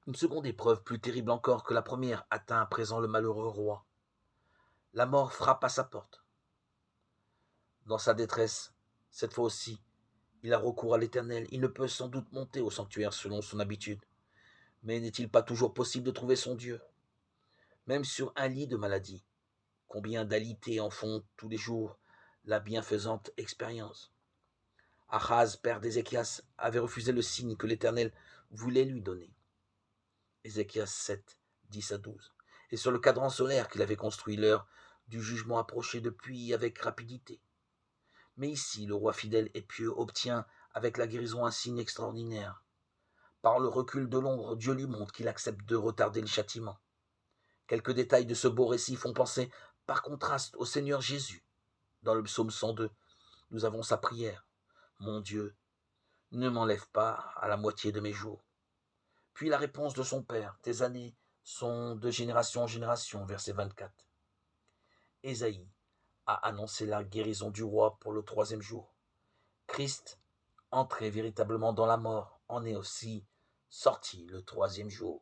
Une seconde épreuve, plus terrible encore que la première, atteint à présent le malheureux roi. La mort frappe à sa porte. Dans sa détresse, cette fois aussi, il a recours à l'Éternel. Il ne peut sans doute monter au sanctuaire selon son habitude. Mais n'est-il pas toujours possible de trouver son Dieu, même sur un lit de maladie? Combien d'alités en font tous les jours la bienfaisante expérience? Achaz, père d'Ézéchias, avait refusé le signe que l'Éternel voulait lui donner. Ézéchias 7, 10 à 12. Et sur le cadran solaire qu'il avait construit, l'heure du jugement approchait depuis avec rapidité. Mais ici, le roi fidèle et pieux obtient avec la guérison un signe extraordinaire. Par le recul de l'ombre, Dieu lui montre qu'il accepte de retarder le châtiment. Quelques détails de ce beau récit font penser par contraste au Seigneur Jésus. Dans le psaume 102, nous avons sa prière. Mon Dieu, ne m'enlève pas à la moitié de mes jours. Puis la réponse de son Père, tes années sont de génération en génération, verset 24. Ésaïe a annoncé la guérison du roi pour le 3e jour. Christ, entré véritablement dans la mort, en est aussi sorti le 3e jour.